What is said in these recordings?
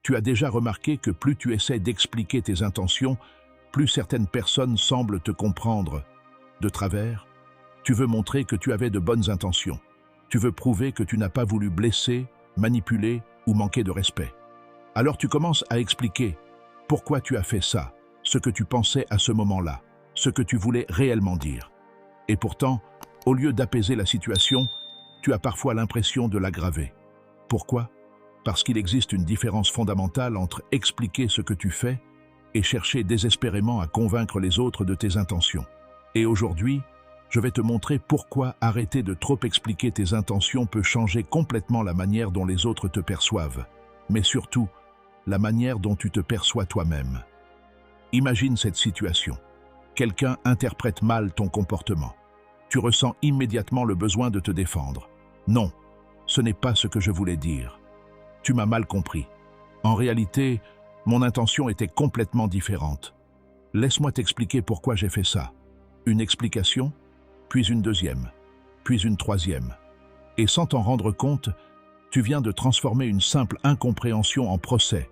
Tu as déjà remarqué que plus tu essaies d'expliquer tes intentions, plus certaines personnes semblent te comprendre de travers. Tu veux montrer que tu avais de bonnes intentions. Tu veux prouver que tu n'as pas voulu blesser, manipuler ou manquer de respect. Alors tu commences à expliquer pourquoi tu as fait ça, ce que tu pensais à ce moment-là, ce que tu voulais réellement dire. Et pourtant, au lieu d'apaiser la situation, tu as parfois l'impression de l'aggraver. Pourquoi? Parce qu'il existe une différence fondamentale entre expliquer ce que tu fais et chercher désespérément à convaincre les autres de tes intentions. Et aujourd'hui, je vais te montrer pourquoi arrêter de trop expliquer tes intentions peut changer complètement la manière dont les autres te perçoivent, mais surtout, la manière dont tu te perçois toi-même. Imagine cette situation. Quelqu'un interprète mal ton comportement. Tu ressens immédiatement le besoin de te défendre. Non, ce n'est pas ce que je voulais dire. Tu m'as mal compris. En réalité, mon intention était complètement différente. Laisse-moi t'expliquer pourquoi j'ai fait ça. Une explication, puis une deuxième, puis une troisième. Et sans t'en rendre compte, tu viens de transformer une simple incompréhension en procès,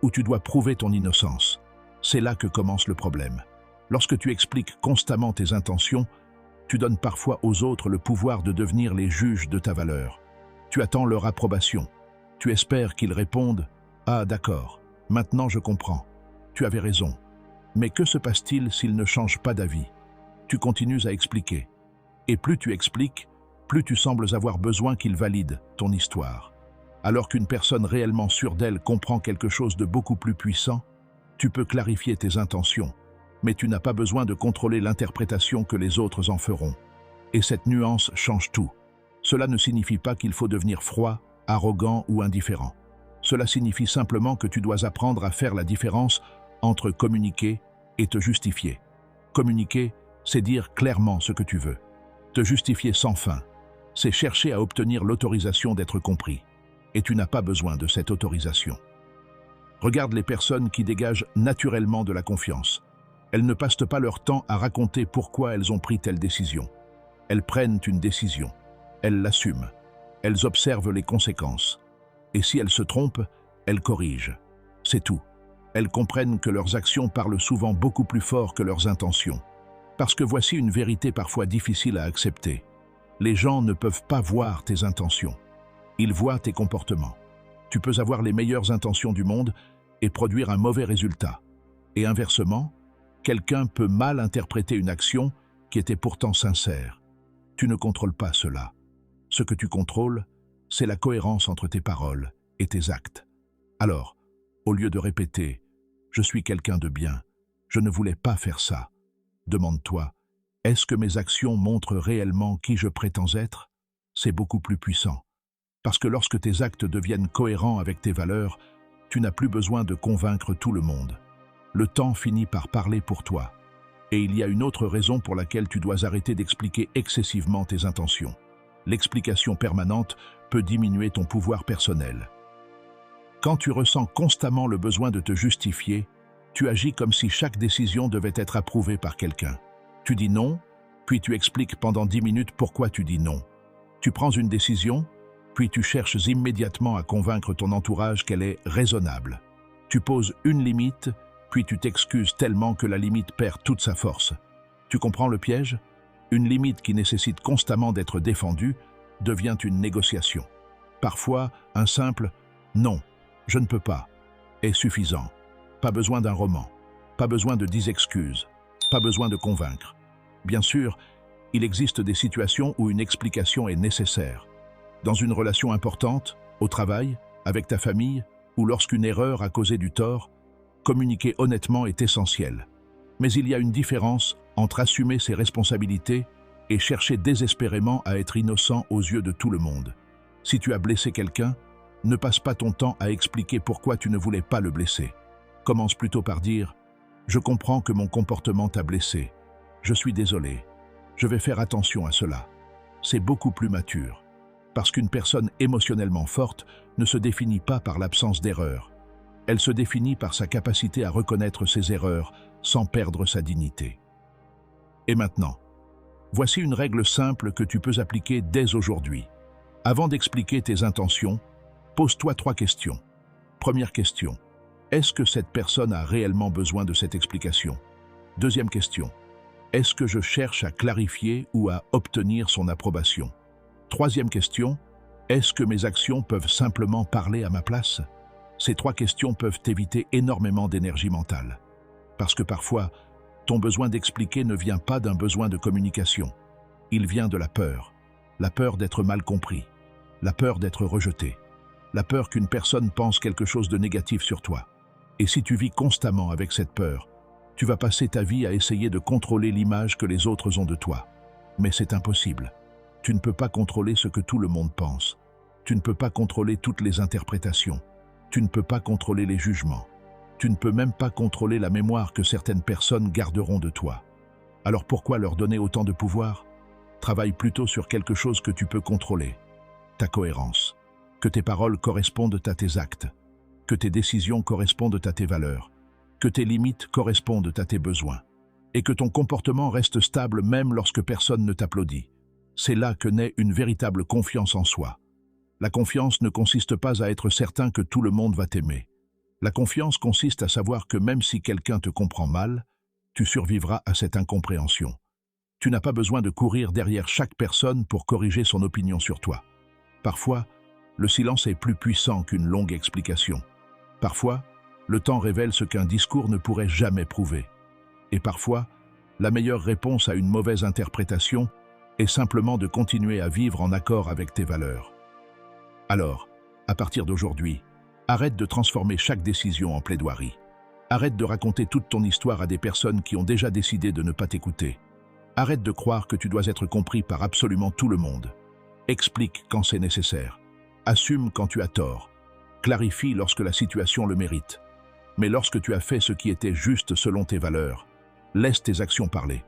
où tu dois prouver ton innocence. C'est là que commence le problème. Lorsque tu expliques constamment tes intentions, tu donnes parfois aux autres le pouvoir de devenir les juges de ta valeur. Tu attends leur approbation. Tu espères qu'ils répondent « Ah, d'accord, maintenant je comprends. Tu avais raison. » Mais que se passe-t-il s'ils ne changent pas d'avis? Tu continues à expliquer. Et plus tu expliques, plus tu sembles avoir besoin qu'ils valident ton histoire. Alors qu'une personne réellement sûre d'elle comprend quelque chose de beaucoup plus puissant, tu peux clarifier tes intentions, mais tu n'as pas besoin de contrôler l'interprétation que les autres en feront. Et cette nuance change tout. Cela ne signifie pas qu'il faut devenir froid, arrogant ou indifférent. Cela signifie simplement que tu dois apprendre à faire la différence entre communiquer et te justifier. Communiquer, c'est dire clairement ce que tu veux. Te justifier sans fin, c'est chercher à obtenir l'autorisation d'être compris. Et tu n'as pas besoin de cette autorisation. Regarde les personnes qui dégagent naturellement de la confiance. Elles ne passent pas leur temps à raconter pourquoi elles ont pris telle décision. Elles prennent une décision. Elles l'assument. Elles observent les conséquences. Et si elles se trompent, elles corrigent. C'est tout. Elles comprennent que leurs actions parlent souvent beaucoup plus fort que leurs intentions. Parce que voici une vérité parfois difficile à accepter. Les gens ne peuvent pas voir tes intentions. Ils voient tes comportements. Tu peux avoir les meilleures intentions du monde et produire un mauvais résultat. Et inversement, quelqu'un peut mal interpréter une action qui était pourtant sincère. Tu ne contrôles pas cela. Ce que tu contrôles, c'est la cohérence entre tes paroles et tes actes. Alors, au lieu de répéter « Je suis quelqu'un de bien, je ne voulais pas faire ça », demande-toi « Est-ce que mes actions montrent réellement qui je prétends être ?» C'est beaucoup plus puissant. Parce que lorsque tes actes deviennent cohérents avec tes valeurs, tu n'as plus besoin de convaincre tout le monde. Le temps finit par parler pour toi. Et il y a une autre raison pour laquelle tu dois arrêter d'expliquer excessivement tes intentions. L'explication permanente peut diminuer ton pouvoir personnel. Quand tu ressens constamment le besoin de te justifier, tu agis comme si chaque décision devait être approuvée par quelqu'un. Tu dis non, puis tu expliques pendant 10 minutes pourquoi tu dis non. Tu prends une décision, puis tu cherches immédiatement à convaincre ton entourage qu'elle est raisonnable. Tu poses une limite, puis tu t'excuses tellement que la limite perd toute sa force. Tu comprends le piège? Une limite qui nécessite constamment d'être défendue devient une négociation. Parfois, un simple « non, je ne peux pas » est suffisant. Pas besoin d'un roman, pas besoin de 10 excuses, pas besoin de convaincre. Bien sûr, il existe des situations où une explication est nécessaire. Dans une relation importante, au travail, avec ta famille, ou lorsqu'une erreur a causé du tort, communiquer honnêtement est essentiel. Mais il y a une différence entre assumer ses responsabilités et chercher désespérément à être innocent aux yeux de tout le monde. Si tu as blessé quelqu'un, ne passe pas ton temps à expliquer pourquoi tu ne voulais pas le blesser. Commence plutôt par dire « Je comprends que mon comportement t'a blessé. Je suis désolé. Je vais faire attention à cela. » C'est beaucoup plus mature. Parce qu'une personne émotionnellement forte ne se définit pas par l'absence d'erreur. Elle se définit par sa capacité à reconnaître ses erreurs sans perdre sa dignité. Et maintenant, voici une règle simple que tu peux appliquer dès aujourd'hui. Avant d'expliquer tes intentions, pose-toi 3 questions. Première question. Est-ce que cette personne a réellement besoin de cette explication? Deuxième question. Est-ce que je cherche à clarifier ou à obtenir son approbation? Troisième question. Est-ce que mes actions peuvent simplement parler à ma place? Ces trois questions peuvent éviter énormément d'énergie mentale. Parce que parfois, ton besoin d'expliquer ne vient pas d'un besoin de communication. Il vient de la peur d'être mal compris, la peur d'être rejeté, la peur qu'une personne pense quelque chose de négatif sur toi. Et si tu vis constamment avec cette peur, tu vas passer ta vie à essayer de contrôler l'image que les autres ont de toi. Mais c'est impossible. Tu ne peux pas contrôler ce que tout le monde pense. Tu ne peux pas contrôler toutes les interprétations. Tu ne peux pas contrôler les jugements. Tu ne peux même pas contrôler la mémoire que certaines personnes garderont de toi. Alors pourquoi leur donner autant de pouvoir? Travaille plutôt sur quelque chose que tu peux contrôler. Ta cohérence. Que tes paroles correspondent à tes actes. Que tes décisions correspondent à tes valeurs. Que tes limites correspondent à tes besoins. Et que ton comportement reste stable même lorsque personne ne t'applaudit. C'est là que naît une véritable confiance en soi. La confiance ne consiste pas à être certain que tout le monde va t'aimer. La confiance consiste à savoir que même si quelqu'un te comprend mal, tu survivras à cette incompréhension. Tu n'as pas besoin de courir derrière chaque personne pour corriger son opinion sur toi. Parfois, le silence est plus puissant qu'une longue explication. Parfois, le temps révèle ce qu'un discours ne pourrait jamais prouver. Et parfois, la meilleure réponse à une mauvaise interprétation est simplement de continuer à vivre en accord avec tes valeurs. Alors, à partir d'aujourd'hui, arrête de transformer chaque décision en plaidoirie. Arrête de raconter toute ton histoire à des personnes qui ont déjà décidé de ne pas t'écouter. Arrête de croire que tu dois être compris par absolument tout le monde. Explique quand c'est nécessaire. Assume quand tu as tort. Clarifie lorsque la situation le mérite. Mais lorsque tu as fait ce qui était juste selon tes valeurs, laisse tes actions parler.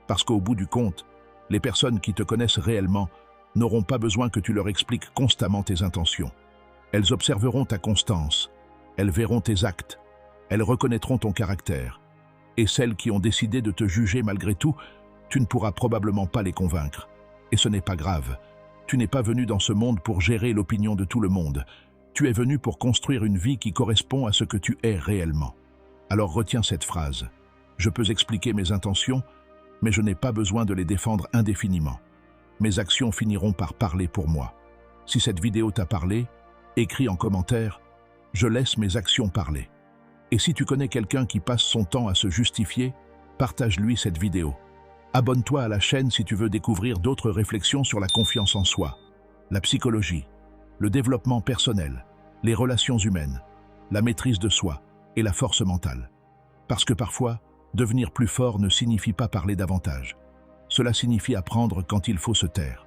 Parce qu'au bout du compte, les personnes qui te connaissent réellement n'auront pas besoin que tu leur expliques constamment tes intentions. Elles observeront ta constance, elles verront tes actes, elles reconnaîtront ton caractère. Et celles qui ont décidé de te juger malgré tout, tu ne pourras probablement pas les convaincre. Et ce n'est pas grave. Tu n'es pas venu dans ce monde pour gérer l'opinion de tout le monde. Tu es venu pour construire une vie qui correspond à ce que tu es réellement. Alors retiens cette phrase. Je peux expliquer mes intentions, mais je n'ai pas besoin de les défendre indéfiniment. Mes actions finiront par parler pour moi. Si cette vidéo t'a parlé, écris en commentaire « Je laisse mes actions parler ». Et si tu connais quelqu'un qui passe son temps à se justifier, partage-lui cette vidéo. Abonne-toi à la chaîne si tu veux découvrir d'autres réflexions sur la confiance en soi, la psychologie, le développement personnel, les relations humaines, la maîtrise de soi et la force mentale. Parce que parfois, devenir plus fort ne signifie pas parler davantage. Cela signifie apprendre quand il faut se taire.